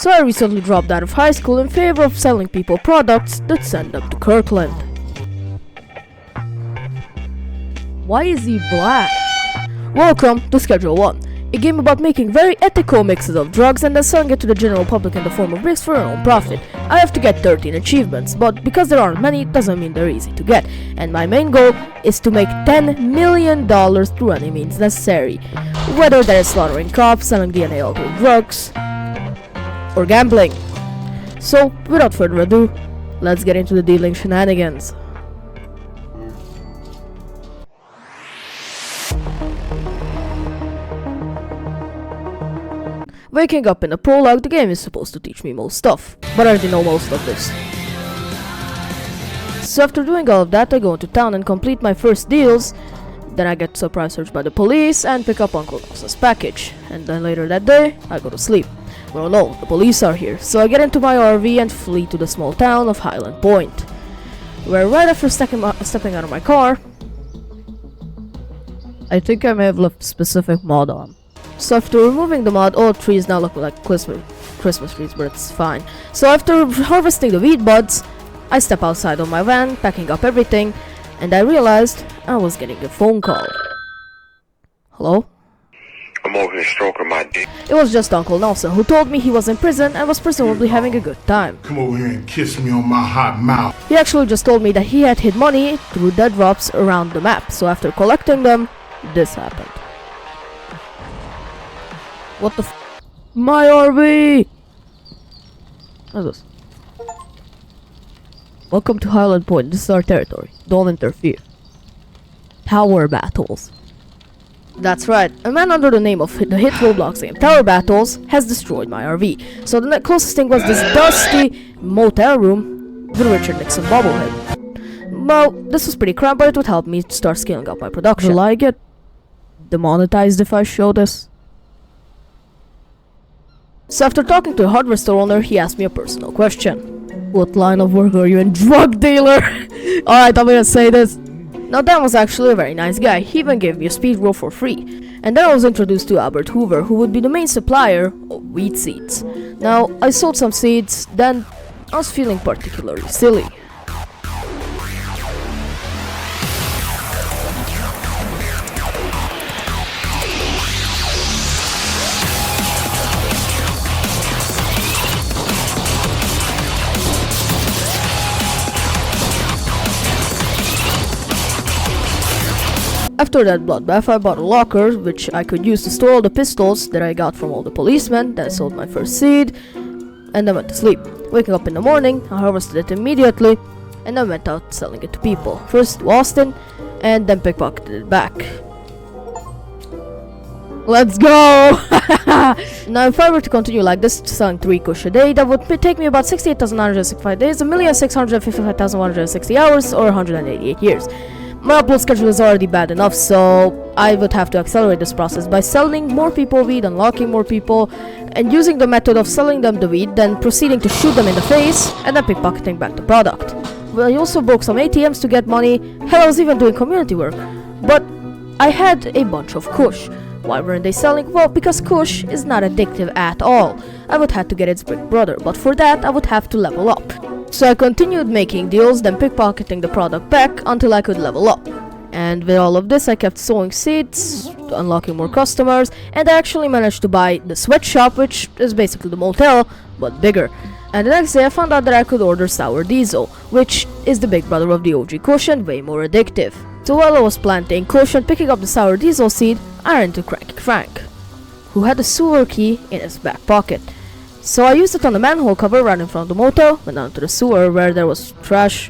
So I recently dropped out of high school in favor of selling people products that send them to Kirkland. Why is he black? Welcome to Schedule 1, a game about making very ethical mixes of drugs and then selling it to the general public in the form of bricks for your own profit. I have to get 13 achievements, but because there aren't many, doesn't mean they're easy to get. And my main goal is to make $10 million through any means necessary. Whether that is slaughtering cops, selling DNA altered drugs, or gambling. So, without further ado, let's get into the dealing shenanigans. Waking up in the prologue, the game is supposed to teach me most stuff, but I already know most of this. So after doing all of that, I go into town and complete my first deals. Then I get surprise searched by the police and pick up Uncle Nelson's package. And then later that day, I go to sleep. Well, no, the police are here, so I get into my RV and flee to the small town of Highland Point, where right after stepping out of my car, I think I may have left specific mod on. So after removing the mod, all trees now look like Christmas trees, but it's fine. So after harvesting the weed buds, I step outside on my van, packing up everything, and I realized I was getting a phone call. Hello? I'm over here stroking my dick. It was just Uncle Nelson, who told me he was in prison and was presumably having a good time. Come over here and kiss me on my hot mouth. He actually just told me that he had hid money through dead drops around the map, so after collecting them, this happened. What the f- My RV! What's this? Welcome to Highland Point, this is our territory. Don't interfere. Tower battles. That's right, a man under the name of the hit Roblox game Tower Battles has destroyed my RV. So the closest thing was this dusty motel room with Richard Nixon bobblehead. Well, this was pretty crap, but it would help me start scaling up my production. Will I get demonetized if I show this? So after talking to a hardware store owner, he asked me a personal question. What line of work are you in? Drug dealer! Alright, I'm gonna say this. Now Dan was actually a very nice guy. He even gave me a speed roll for free. And then I was introduced to Albert Hoover, who would be the main supplier of weed seeds. Now, I sold some seeds, then I was feeling particularly silly. After that bloodbath, I bought a locker, which I could use to store all the pistols that I got from all the policemen, then I sold my first seed, and then went to sleep. Waking up in the morning, I harvested it immediately, and then went out selling it to people. First to Austin, and then pickpocketed it back. Let's go! Now if I were to continue like this, selling 3 kush a day, that would take me about 68,965 days, 1,655,160 hours, or 188 years. My upload schedule is already bad enough, so I would have to accelerate this process by selling more people weed, unlocking more people, and using the method of selling them the weed, then proceeding to shoot them in the face, and then pickpocketing back the product. Well, I also broke some ATMs to get money. Hell, I was even doing community work. But I had a bunch of kush. Why weren't they selling? Well, because kush is not addictive at all. I would have to get its big brother, but for that I would have to level up. So I continued making deals, then pickpocketing the product back until I could level up. And with all of this, I kept sowing seeds, unlocking more customers, and I actually managed to buy the sweatshop, which is basically the motel, but bigger. And the next day I found out that I could order sour diesel, which is the big brother of the OG kush and way more addictive. So while I was planting kush and picking up the sour diesel seed, I ran into Cranky Frank, who had a sewer key in his back pocket. So I used it on the manhole cover right in front of the motel, went down to the sewer where there was trash,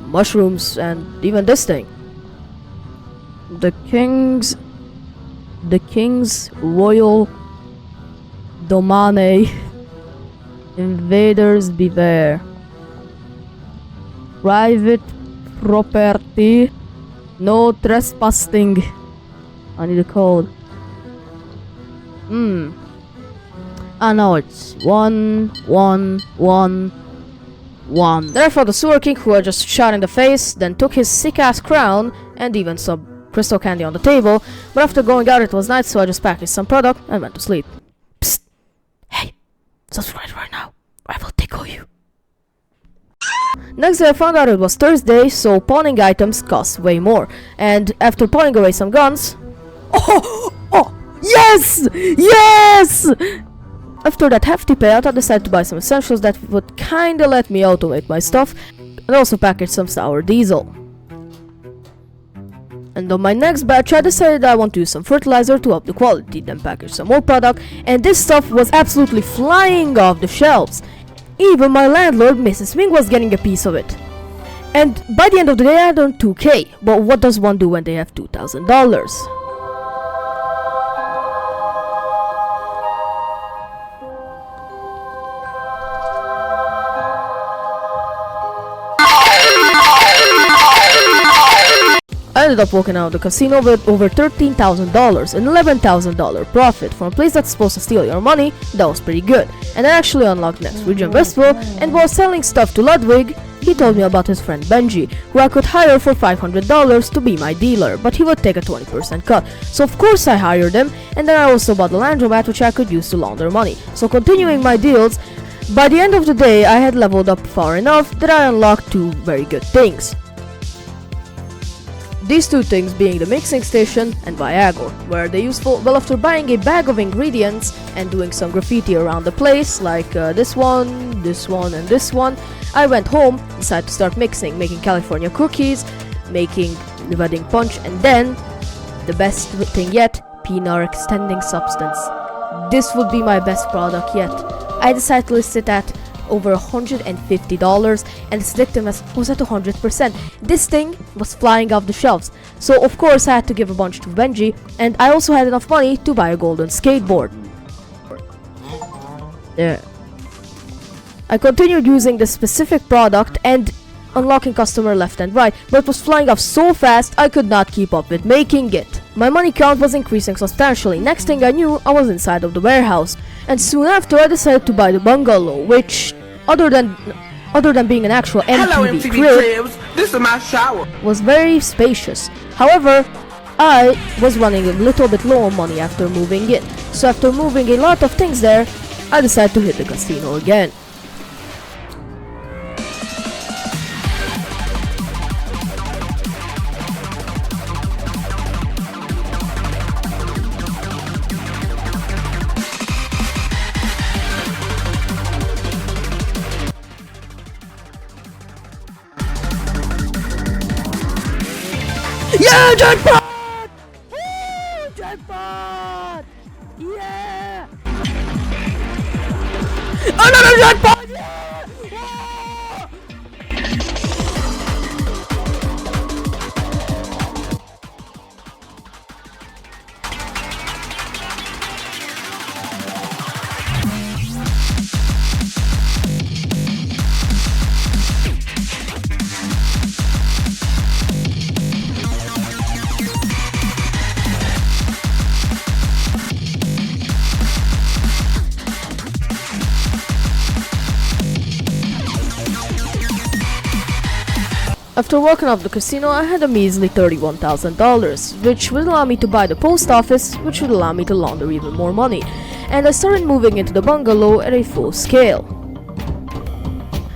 mushrooms, and even this thing. The King's Royal Domain. Invaders beware. Private property. No trespassing. I need a code. I know it's 1111. Then I fought the sewer king, who I just shot in the face, then took his sick-ass crown and even some crystal candy on the table. But after going out, it was night, so I just packaged some product and went to sleep. Psst. Hey, Subscribe right now, or I will tickle you. Next day I found out it was Thursday, so pawning items cost way more. And after pawning away some guns... Oh! Yes! Yes! After that hefty payout, I decided to buy some essentials that would kinda let me automate my stuff, and also package some sour diesel. And on my next batch, I decided I want to use some fertilizer to up the quality, then package some more product, and this stuff was absolutely flying off the shelves. Even my landlord, Mrs. Ming, was getting a piece of it. And by the end of the day, I earned 2k, but what does one do when they have $2,000? I ended up walking out of the casino with over $13,000 and $11,000 profit from a place that's supposed to steal your money. That was pretty good. And I actually unlocked next region Westville, and while selling stuff to Ludwig, he told me about his friend Benji, who I could hire for $500 to be my dealer, but he would take a 20% cut. So of course I hired him, and then I also bought the laundromat which I could use to launder money. So continuing my deals, by the end of the day I had leveled up far enough that I unlocked two very good things. These two things being the mixing station and Viagra. Where are they useful? Well, after buying a bag of ingredients and doing some graffiti around the place, like this one, and this one, I went home, decided to start mixing, making California cookies, making the wedding punch, and then, the best thing yet, peanut extending substance. This would be my best product yet. I decided to list it at over $150, and its addictiveness was at 100%. This thing was flying off the shelves, so of course I had to give a bunch to Benji, and I also had enough money to buy a golden skateboard. There. I continued using this specific product and unlocking customer left and right, but it was flying off so fast I could not keep up with making it. My money count was increasing substantially. Next thing I knew, I was inside of the warehouse, and soon after I decided to buy the bungalow, which other than being an actual MTV crib, this is my shower, was very spacious. However, I was running a little bit low on money after moving in, so after moving a lot of things there, I decided to hit the casino again. Yeah, jackpot! Woo, jackpot! Yeah! Another jackpot! Yeah! After walking off the casino, I had a measly $31,000, which would allow me to buy the post office, which would allow me to launder even more money, and I started moving into the bungalow at a full scale.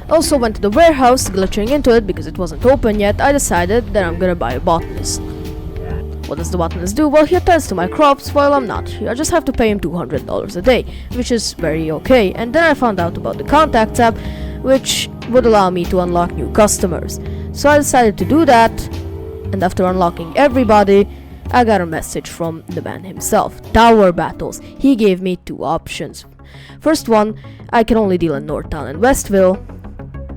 Also went to the warehouse, glitching into it because it wasn't open yet. I decided that I'm gonna buy a botanist. What does the botanist do? Well, he attends to my crops while I'm not here. I just have to pay him $200 a day, which is very okay. And then I found out about the contacts app, which would allow me to unlock new customers. So I decided to do that, and after unlocking everybody, I got a message from the man himself. Tower battles. He gave me two options. First one, I can only deal in Northtown and Westville.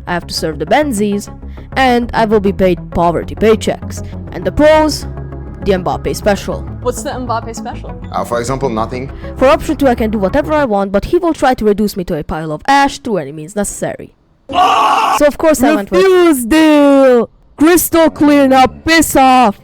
I have to serve the Benzies, and I will be paid poverty paychecks. And the pros, the Mbappe special. What's the Mbappe special? For example, nothing. For option 2, I can do whatever I want, but he will try to reduce me to a pile of ash through any means necessary. So of course I went with refuse deal! Crystal clear now, piss off!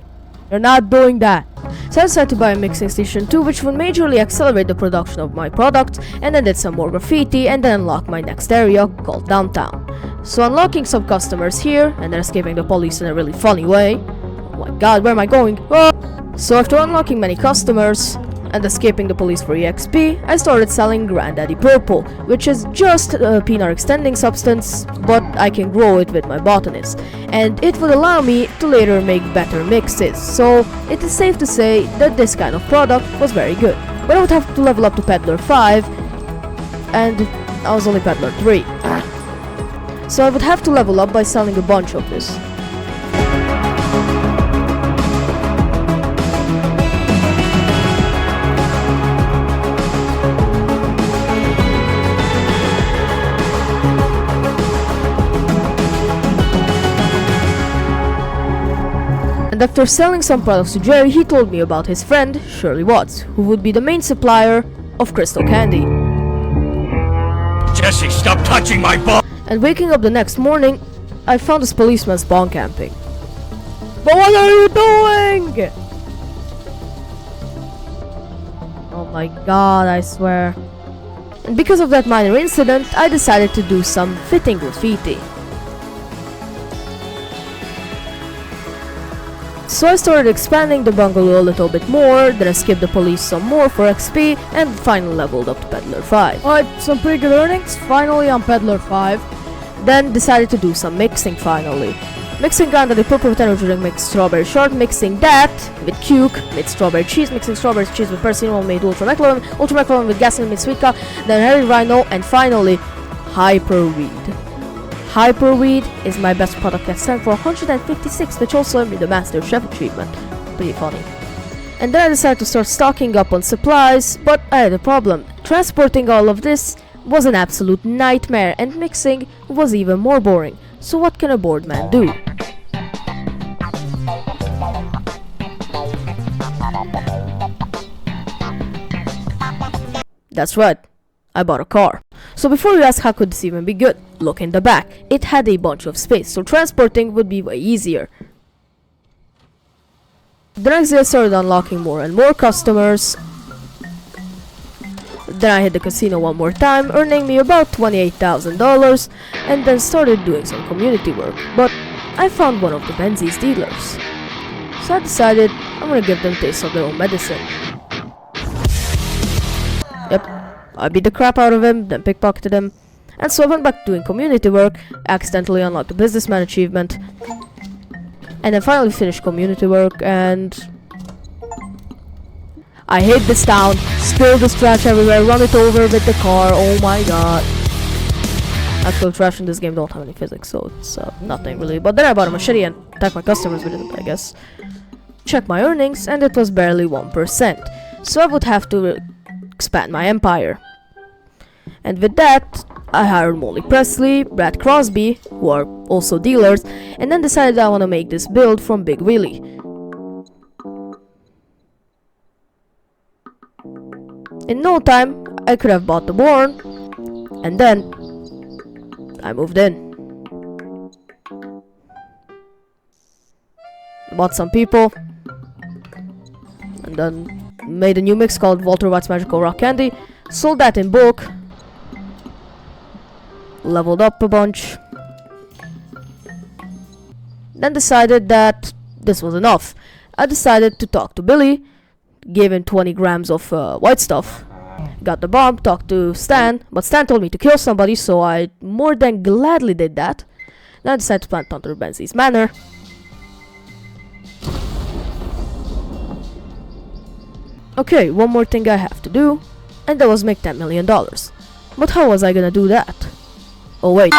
You're not doing that. So I decided to buy a mixing station too, which would majorly accelerate the production of my product, and then did some more graffiti, and then unlock my next area called downtown. So unlocking some customers here, and then escaping the police in a really funny way. Oh my god, where am I going? Oh! So after unlocking many customers, and escaping the police for EXP, I started selling Granddaddy Purple, which is just a peanut extending substance, but I can grow it with my botanist, and it would allow me to later make better mixes, so it is safe to say that this kind of product was very good. But I would have to level up to Peddler 5, and I was only Peddler 3. So I would have to level up by selling a bunch of this. And after selling some products to Jerry, he told me about his friend, Shirley Watts, who would be the main supplier of crystal candy. Jesse, stop touching my ball! And waking up the next morning, I found this policeman spawn camping. But what are you doing? Oh my god, I swear. And because of that minor incident, I decided to do some fitting graffiti. So I started expanding the bungalow a little bit more, then I skipped the police some more for XP, and finally leveled up to Peddler 5. Alright, some pretty good earnings, finally on Peddler 5. Then decided to do some mixing finally. Mixing Granddaddy Purple with energy drink, mixed strawberry short, mixing that with Cuke, made strawberry cheese, mixing strawberry cheese with persimmon, made ultra mackerel with gasoline, made sweet cow, then Harry Rhino, and finally Hyperweed. Hyperweed is my best product that stands for 156, which also earned me the Master Chef achievement. Pretty funny. And then I decided to start stocking up on supplies, but I had a problem. Transporting all of this was an absolute nightmare, and mixing was even more boring. So what can a bored man do? That's right, I bought a car. So before you ask how could this even be good, look in the back. It had a bunch of space, so transporting would be way easier. The next day I started unlocking more and more customers. Then I hit the casino one more time, earning me about $28,000, and then started doing some community work. But I found one of the Benzies dealers. So I decided I'm gonna give them a taste of their own medicine. Yep, I beat the crap out of him, then pickpocketed him. And so I went back to doing community work, accidentally unlocked the businessman achievement, and then finally finished community work, and I hate this town, spill this trash everywhere, run it over with the car, oh my god. Actual trash in this game don't have any physics, so it's nothing really. But then I bought a machete and attacked my customers with it, I guess. Check my earnings, and it was barely 1%. So I would have to expand my empire. And with that, I hired Molly Presley, Brad Crosby, who are also dealers, and then decided I want to make this build from Big Willie. In no time, I could have bought the barn, and then I moved in. Bought some people, and then made a new mix called Walter White's Magical Rock Candy, sold that in bulk, leveled up a bunch, then decided that this was enough. I decided to talk to Billy, gave him 20 grams of white stuff, got the bomb, talked to Stan, but Stan told me to kill somebody, so I more than gladly did that. Then I decided to plant under Benzie's manor. Okay, one more thing I have to do, and that was make $10 million. But how was I gonna do that? Oh wait.